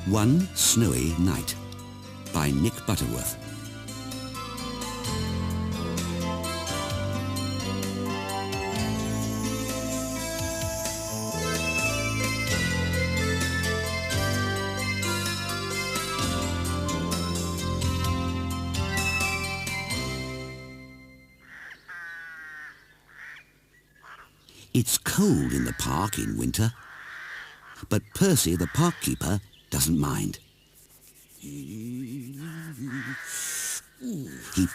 One Snowy Night by Nick Butterworth. It's cold in the park in winter, but Percy the park keeper doesn't mind. He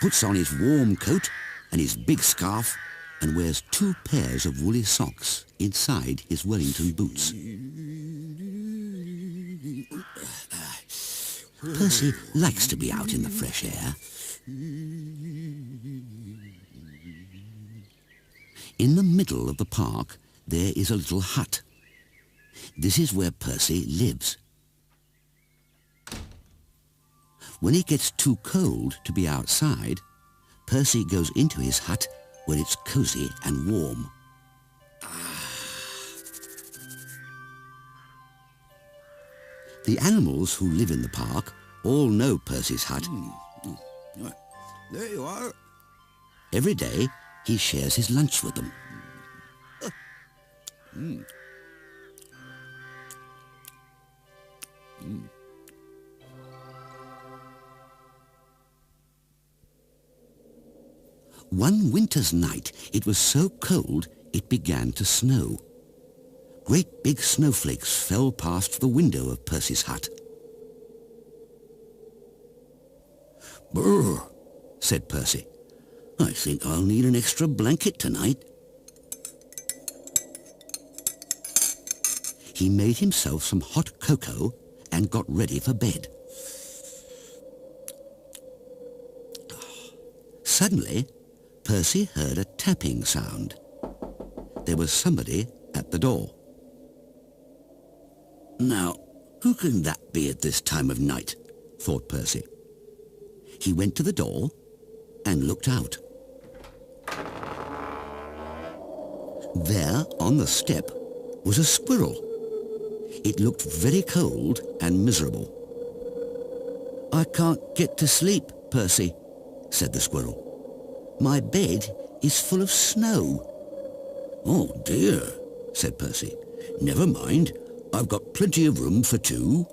puts on his warm coat and his big scarf and wears 2 pairs of woolly socks inside his Wellington boots. Percy likes to be out in the fresh air. In the middle of the park, there is a little hut. This is where Percy lives. When it gets too cold to be outside, Percy goes into his hut where it's cosy and warm. The animals who live in the park all know Percy's hut. There you are. Every day, he shares his lunch with them. One winter's night, it was so cold it began to snow. Great big snowflakes fell past the window of Percy's hut. "Brr," said Percy. "I think I'll need an extra blanket tonight." He made himself some hot cocoa and got ready for bed. Suddenly, Percy heard a tapping sound. There was somebody at the door. "Now, who can that be at this time of night?" thought Percy. He went to the door and looked out. There, on the step, was a squirrel. It looked very cold and miserable. "I can't get to sleep, Percy," said the squirrel. "My bed is full of snow." "Oh dear," said Percy. "Never mind, I've got plenty of room for 2.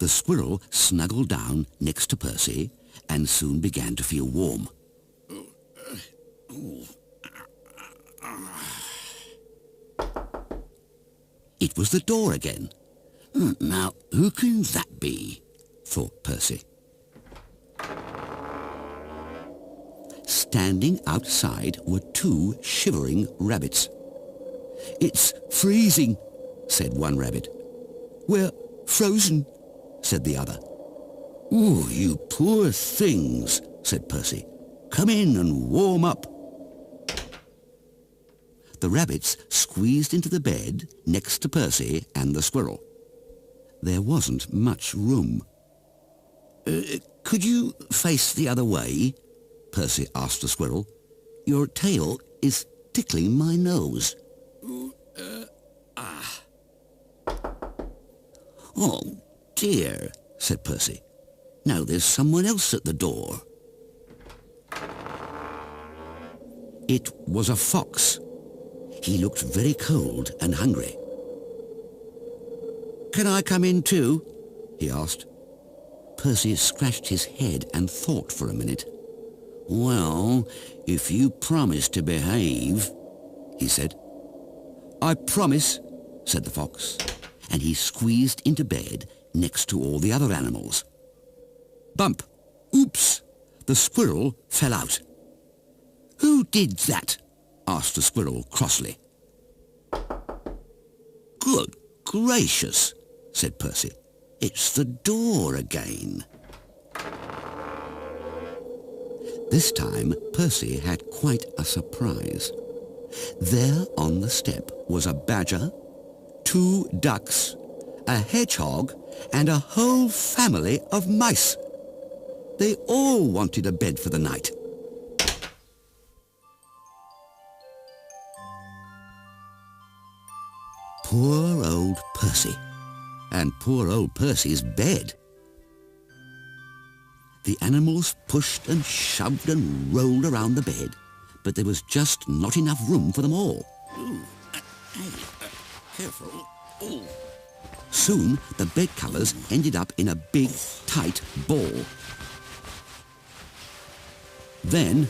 The squirrel snuggled down next to Percy and soon began to feel warm. It was the door again. "Now, who can that be?" thought Percy. Standing outside were 2 shivering rabbits. "It's freezing," said one rabbit. "We're frozen," said the other. "Oh, you poor things," said Percy. "Come in and warm up." The rabbits squeezed into the bed next to Percy and the squirrel. There wasn't much room. "Could you face the other way?" Percy asked the squirrel. "Your tail is tickling my nose." "Oh dear," said Percy. "Now there's someone else at the door." It was a fox. He looked very cold and hungry. "Can I come in too?" he asked. Percy scratched his head and thought for a minute. "Well, if you promise to behave," he said. "I promise," said the fox, and he squeezed into bed next to all the other animals. Bump! Oops! The squirrel fell out. "Who did that?" asked the squirrel crossly. "Good gracious," said Percy. "It's the door again." This time, Percy had quite a surprise. There on the step was a badger, 2 ducks, a hedgehog, and a whole family of mice. They all wanted a bed for the night. Poor old Percy. And poor old Percy's bed. The animals pushed and shoved and rolled around the bed, but there was just not enough room for them all. Ooh, hey, careful. Ooh. Soon, the bed covers ended up in a big, tight ball. Then,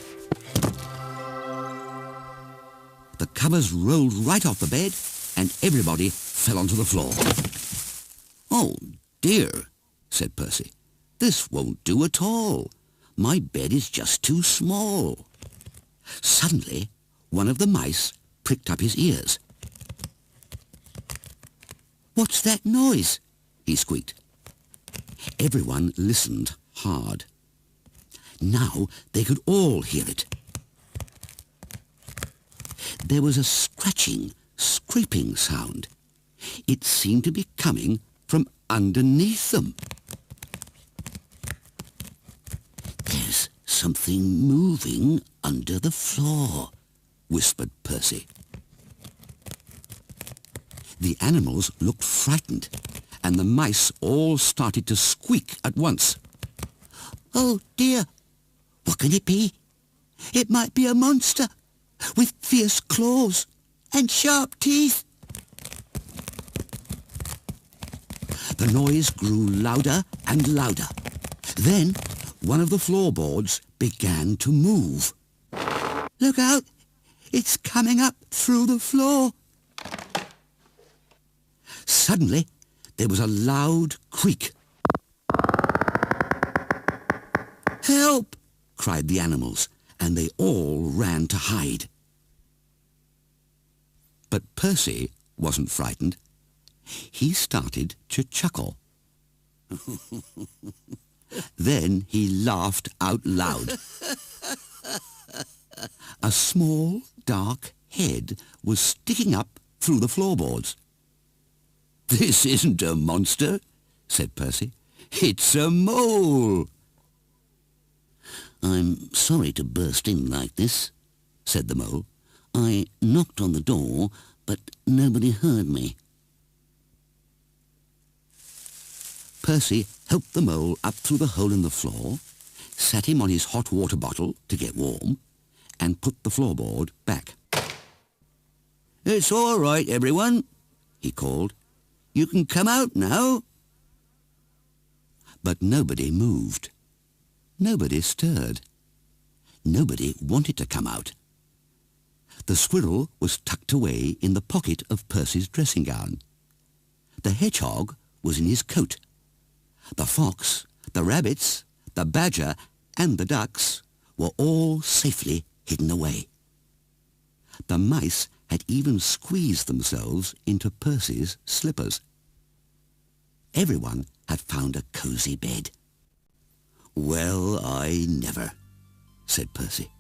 the covers rolled right off the bed, and everybody fell onto the floor. "Oh, dear," said Percy. "This won't do at all. My bed is just too small." Suddenly, one of the mice pricked up his ears. "What's that noise?" he squeaked. Everyone listened hard. Now they could all hear it. There was a scratching, scraping sound. It seemed to be coming from underneath them. "There's something moving under the floor," whispered Percy. The animals looked frightened, and the mice all started to squeak at once. "Oh dear, what can it be? It might be a monster with fierce claws and sharp teeth." The noise grew louder and louder. Then one of the floorboards began to move. "Look out! It's coming up through the floor." Suddenly, there was a loud creak. "Help!" cried the animals, and they all ran to hide. But Percy wasn't frightened. He started to chuckle. Then he laughed out loud. A small, dark head was sticking up through the floorboards. "This isn't a monster," said Percy. "It's a mole." "I'm sorry to burst in like this," said the mole. "I knocked on the door, but nobody heard me." Percy helped the mole up through the hole in the floor, sat him on his hot water bottle to get warm, and put the floorboard back. "It's all right, everyone," he called. "You can come out now." But nobody moved. Nobody stirred. Nobody wanted to come out. The squirrel was tucked away in the pocket of Percy's dressing gown. The hedgehog was in his coat. The fox, the rabbits, the badger, and the ducks were all safely hidden away. The mice had even squeezed themselves into Percy's slippers. Everyone had found a cosy bed. "Well, I never," said Percy.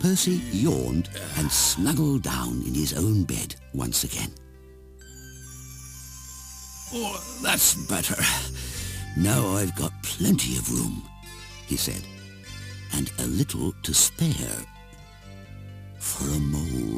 Percy yawned and snuggled down in his own bed once again. "Oh, that's better. Now I've got plenty of room," he said, "and a little to spare for a mole."